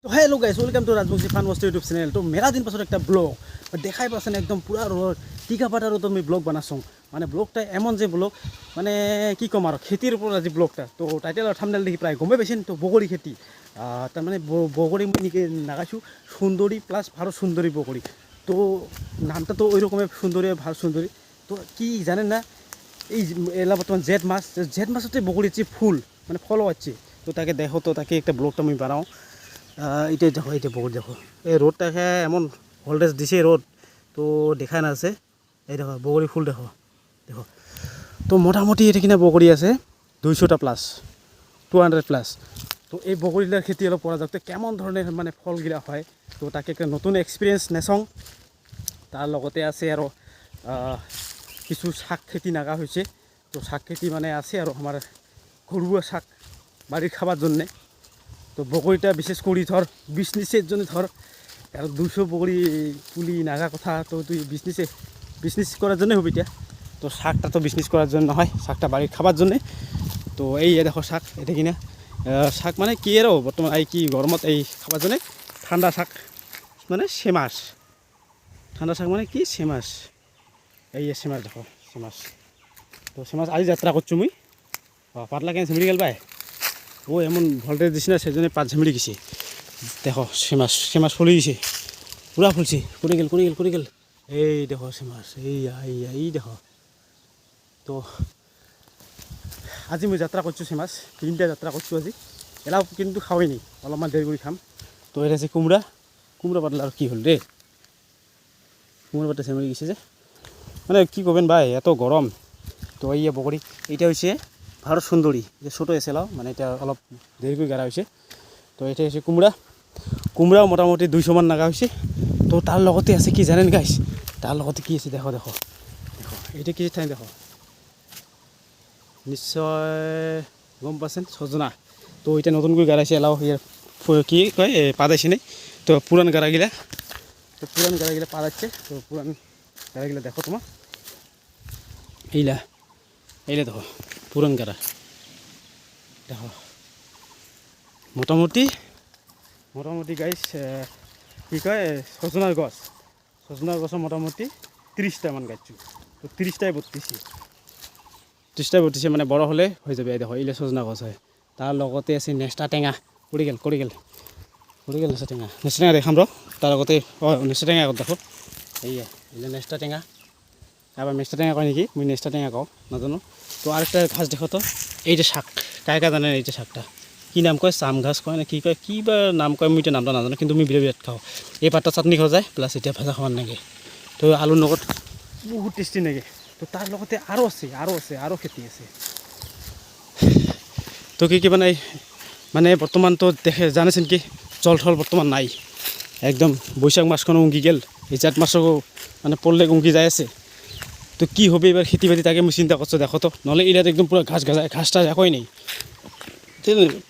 তো hello guys, welcome to Rajbanshi fun মস্ত YouTube channel. তো মেলা দিন পাছত একটা ব্লগ দেখাই পাচ্ছেন, একদম পুরা রোড টিকাপাটার তো আমি ব্লগ বানাচ্ছ। মানে ব্লগটা এমন যে ব্লগ মানে কি কম আর খেতির উপর আজি ব্লগটা। তো টাইটেল আর থাম্বনেল দেখি প্রায় গমে পেয়েছেন। তো বগরি খেতি, তার মানে বগরি মই নিকে নাগাইছো সুন্দরী প্লাস ভারত সুন্দরী বগরি। তো নামটা তো ওই রকমের সুন্দরী ভারত সুন্দরী। তো কি জানেন না, এই এলা বর্তমান জেঠ মাসতে বগরির যে ফুল মানে ফলও আছে। তো তাকে দেখো, তো তাকে একটা ব্লগটা আমি বানাও। এইটাই দেখো, এইটা বগরি দেখো, এই রোডটাকে এমন ভোল্টেজ দিছে রোড, তো দেখা না আছে। এই দেখো বগরি ফুল দেখো দেখো। তো মোটামুটি এটা কিনা বগরি আছে 200টা প্লাস, 200 প্লাস। তো এই বগরিটার খেতি অলপ করা যাক, তো কেমন ধরনের মানে ফলগিলা হয়। তো তাকে একটা নতুন এক্সপিরিয়েন্স নেচং। তার লগতে আছে আৰু কিছু শাক খেতি নাগা হয়েছে। তো শাক খেতি মানে আছে আৰু আমার ঘরুয়া শাক বাড়ির খাবার জন্যে। তো বগরিটা বিশেষ করে ধর বিজনেসের জন্য ধর, আর 200 বগরি পুলি নাগা কথা। তো তুই বিজনেস করার জন্যই হবি এটা। তো শাকটা তো বিজনেস করার জন্য হয়, শাকটা বাড়ির খাবার জন্যে। তো এই দেখো শাক, এটা কিনা শাক মানে কি আরও বর্তমান এই কি গরমত এই খাবার জন্যে ঠান্ডা শাক মানে সেমাস। ঠান্ডা শাক মানে কি সেমাস, এই সেমাস দেখো সেমাস। তো সেমাস আজি যাত্রা করছো মুই। পাতলা কেন ঝিমড়ি গেল পাই, ও এমন ভোল্টেজ দিছি না, সেজন্য পাত ঝিমড়ি গেছি। দেখো সেমাস সেমাস ফুলি গেছে, পুরা ফুলছে, করে গেল। এই দেখো সেমাস, এই দেখো। তো আজি মই যাত্রা করছো সেমাস, 3টা যাত্রা করছো আজি। এলাও কিন্তু খাওয়াইনি, অলপমান দেরি করে খাম। তো এটা আছে কুমড়া পাতলা। আর কি হল রে, কুমড়া পাতা ঝিমড়ি গেছে যে, মানে কি করবেন ভাই এত গরম। তো এই বগরি, এইটা হচ্ছে ভারত সুন্দরী, যে ছোটো এসেলাও, মানে এটা অলপ দেরি করে গাড়া হয়েছে। তো এটা হচ্ছে কুমড়াও মোটামুটি 200 মান নাগা হয়েছে। তো তার লগতে আছে কি জানেন গাইস, তার লগতে কি আছে দেখো দেখো দেখো, এইটা কি ঠাই দেখো, নিশ্চয় গম পাচ্ছেন সজনা। তো এটা নতুন করে গাড়াইছে এলাও, ইয়ার কি কয় পাদাইছে নেই। তো পুরান গাড়াগিলা পাদাচ্ছে। তো পুরান গাড়াগিলা দেখো তোমার, এইলা দেখো পুরান গাড়া দেখো। মোটামুটি গাইস কি কয় সজনার গছ মোটামুটি 30টা মান গাছছো। তো 30টায় বত্রিশে মানে বড় হলে হয়ে যাবে। দেখো এইলে সজনা গছ হয়। তার লগতে আছে নেষ্টা টেঙা, পড়ি গেল নেষ্টা টেঙা দেখাম র। তার লগতে নেষ্টা টেঙা দেখো, এইয়া এইলে নেষ্টা টেঙা। আবার মেষ্টা টেঙা কয় নাকি, মুই নেষ্টা টেঙা কওঁ নাজানো। তো আরেকটা ঘাস দেখো, তো এইটা শাক, কায় জানেন এইটা শাকটা কি নাম কয়, চাম ঘাস কয় না কি কয়, কি বা নাম কয়, মুই এটা নামটা নাজানো। কিন্তু আমি বিৰাট খাওঁ এই পাতটা, চাটনি খাওয়া যায় প্লাছ এতিয়া ভাজা খাওয়ার নাগে। তো আলুর লগত বহুত টেষ্টি নাগে। তো তার লগতে আরও খেতি আছে। তো কি মানে বর্তমান তো দেখে জানেছেন কি জল ঠল বর্তমান নাই একদম। বৈশাখ মাসখনো উঙ্কি গেল, এই জেঠ মাসও মানে পড়লে উঙ্কি যাই আছে। তো কি হবে এবার খেতি বাতি, তাকে আমি চিন্তা করছো। দেখো তো নহলে এলাত একদম পুরো ঘাসটা একই নেই,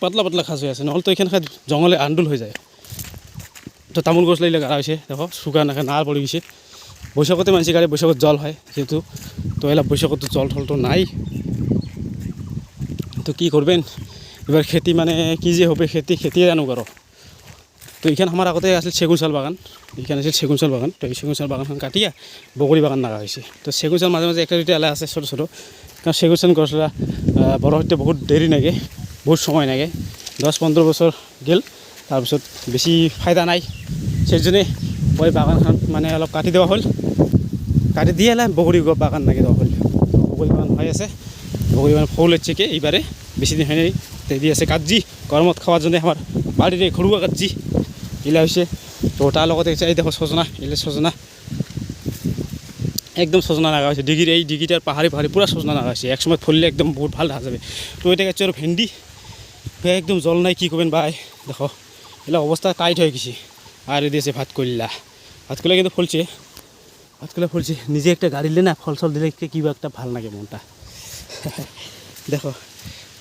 পাতলা ঘাস হয়ে আছে। নহলে তো এখানে জঙ্গলে আন্দোল হয়ে যায়। তো তামোল গছ লাগিলে গাড়া হয়েছে দেখো, শুকান নাকে নাড় পড়ে গেছে। বৈশাখতে মানুষ গাড়ি, বৈশাখত জল হয় যেহেতু। তো এলা বৈশাখত জল ঠল তো নাই। তো কি করবেন এবার খেতি, মানে কি যে হবে খেতিয়ে জানো করো। তো এইখানে আমার আগতে আছিল সেগুন শাল বাগান, তো এই সেগুন শাল বাগানখন কাটিয়া বগরি বাগান লাগা হয়েছে। তো সেগুন শাল মাঝে মাঝে একটা দুটা এলা আছে ছোটো, কারণ সেগুন শাল গছটা বড় হতে বহুত দেরি লাগে, বহুত সময় লাগে। 10-15 বছর গেল, তাৰপিছত বেছি ফায়দা নাই। সেইজন্যে ওই বাগানখন মানে অলপ কাটি দেওয়া হল, কাটি দিয়ে এলা বগরি বাগান লাগিয়ে দেওয়া হল। বগরি বাগান হয়ে আছে, বগরি বাগান ফুল হচ্ছে কি এইবারে, বেশি দিন হয়নি। দি আছে কাজি গরমত খাওয়ার জন্য, আমার বাড়ির ঘরুয়া কাজি এলা হয়েছে। তো তার লগতে এই দেখো সজনা, এলে সজনা একদম সজনা লাগা হয়েছে। এই ডিগিটার পাহাড়ি পুরা সজনা লাগা হয়েছে। একসময় ফললে একদম বহুত ভাল দেখা যাবে। তো এটা হচ্ছে আর ভেন্ডি, একদম জল নাই, কি করবেন ভাই। দেখো এলা অবস্থা টাইট হয়ে গেছে। আর দিয়েছে ভাতকল্লা কিন্তু ফলছে, নিজে একটা গাড়ি না ফল দিলে কিবা একটা ভাল লাগে মনটা। দেখো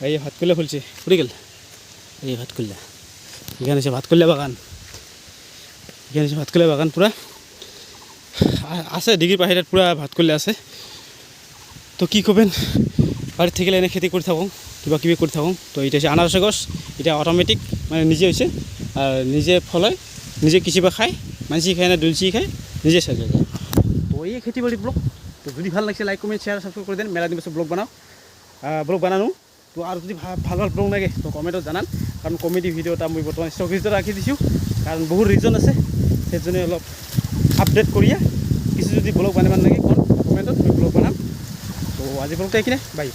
এই ভাতকল্লা ফলছে, ফুটে গেল এই ভাতকল্লা। এখানে এসে ভাতকল্লা বাগান পুরা আছে, ডিগ্রি পাহাড়ের পুরা ভাতকল্লা আছে। তো কি করবেন, বাড়ির থেকে এনে খেতি করে থাকুন, কিবা কিবি করে থাকুন। তো এটা হচ্ছে আনারসের গছ, এটা অটোমেটিক মানে নিজে হয়েছে। আর নিজে ফলায় নিজে কিছিবা খায় মানসি খায় না দুলসি খায় নিজে সাজা যায় তো এই খেতি বাড়ি ব্লগ তো যদি ভাল লাগছে লাইক কমেন্ট শেয়ার সাবস্ক্রাইব করে দেন মেলা দিন ব্লগ বানানো তো আর যদি ভাল ব্লগ লাগে তো কমেন্টত জানান কারণ কমেডি ভিডিও এটা মই বৰ্তমান ষ্টকেজত ৰাখি দিছোঁ কাৰণ বহুত ৰিজন আছে সেইজনে অলপ আপডেট কৰিয়া কিছু যদি ব্লগ বানাব লাগে কমেন্টত ব্লগ বানাম তো আজি ব্লগটা এইখিনিয়ে বাই